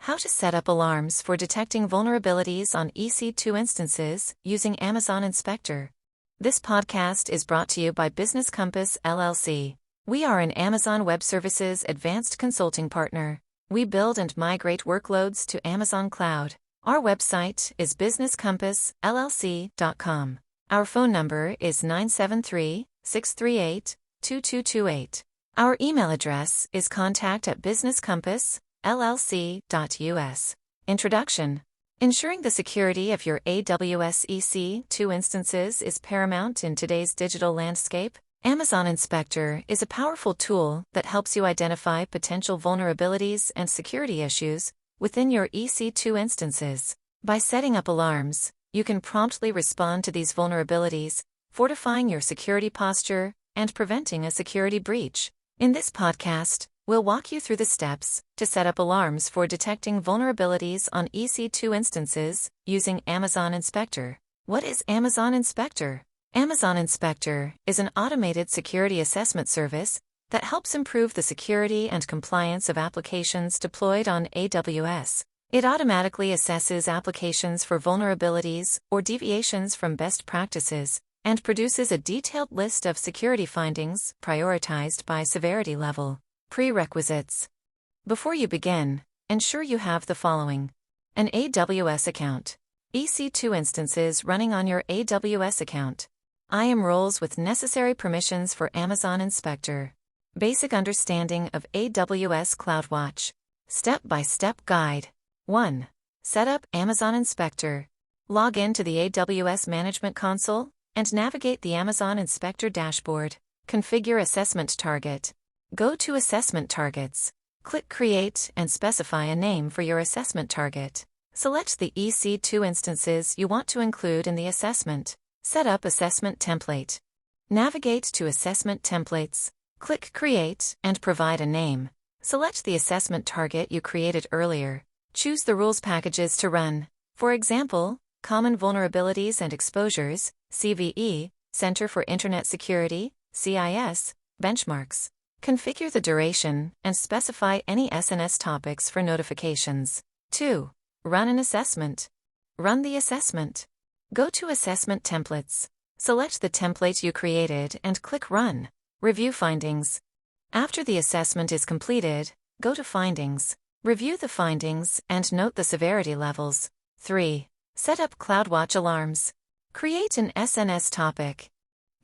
How to set up alarms for detecting vulnerabilities on EC2 instances using Amazon Inspector. This podcast is brought to you by Business Compass LLC. We are an Amazon Web Services advanced consulting partner. We build and migrate workloads to Amazon Cloud. Our website is businesscompassllc.com. Our phone number is 973-638-2228. Our email address is contact@businesscompassllc.us. Introduction. Ensuring the security of your AWS EC2 instances is paramount in today's digital landscape. Amazon Inspector is a powerful tool that helps you identify potential vulnerabilities and security issues within your EC2 instances. By setting up alarms, you can promptly respond to these vulnerabilities, fortifying your security posture and preventing a security breach. In this podcast, we'll walk you through the steps to set up alarms for detecting vulnerabilities on EC2 instances using Amazon Inspector. What is Amazon Inspector? Amazon Inspector is an automated security assessment service that helps improve the security and compliance of applications deployed on AWS. It automatically assesses applications for vulnerabilities or deviations from best practices and produces a detailed list of security findings prioritized by severity level. Prerequisites. Before you begin, ensure you have the following: an AWS account, EC2 instances running on your AWS account, IAM roles with necessary permissions for Amazon Inspector, basic understanding of AWS CloudWatch. Step-by-step guide. 1. Set up Amazon Inspector. Log in to the AWS Management Console and navigate the Amazon Inspector dashboard. Configure assessment target. Go to Assessment Targets. Click Create and specify a name for your assessment target. Select the EC2 instances you want to include in the assessment. Set up Assessment Template. Navigate to Assessment Templates. Click Create and provide a name. Select the assessment target you created earlier. Choose the rules packages to run. For example, Common Vulnerabilities and Exposures, CVE, Center for Internet Security, CIS, Benchmarks. Configure the duration and specify any SNS topics for notifications. 2. Run an assessment. Run the assessment. Go to Assessment Templates. Select the template you created and click Run. Review findings. After the assessment is completed, go to Findings. Review the findings and note the severity levels. 3. Set up CloudWatch alarms. Create an SNS topic.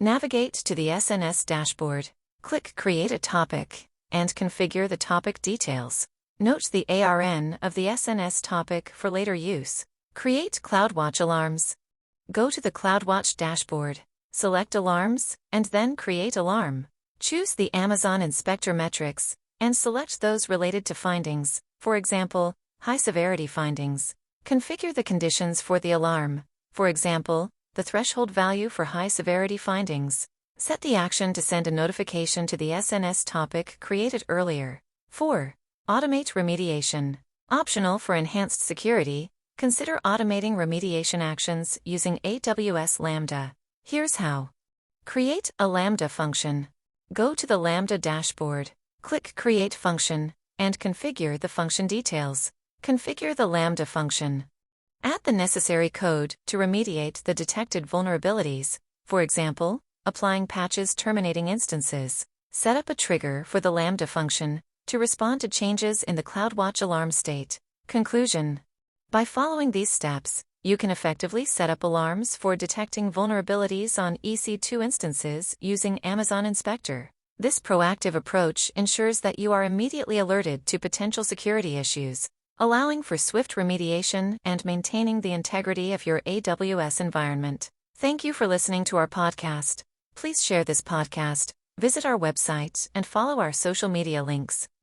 Navigate to the SNS dashboard. Click Create a topic and configure the topic details. Note the ARN of the SNS topic for later use. Create CloudWatch alarms. Go to the CloudWatch dashboard. Select Alarms and then Create Alarm. Choose the Amazon Inspector metrics and select those related to findings, for example, high-severity findings. Configure the conditions for the alarm, for example, the threshold value for high-severity findings. Set the action to send a notification to the SNS topic created earlier. 4. Automate remediation. Optional for enhanced security, consider automating remediation actions using AWS Lambda. Here's how. Create a Lambda function. Go to the Lambda dashboard. Click Create Function and configure the function details. Configure the Lambda function. Add the necessary code to remediate the detected vulnerabilities, for example, applying patches terminating instances. Set up a trigger for the Lambda function to respond to changes in the CloudWatch alarm state. Conclusion. By following these steps, you can effectively set up alarms for detecting vulnerabilities on EC2 instances using Amazon Inspector. This proactive approach ensures that you are immediately alerted to potential security issues, allowing for swift remediation and maintaining the integrity of your AWS environment. Thank you for listening to our podcast. Please share this podcast, visit our website, and follow our social media links.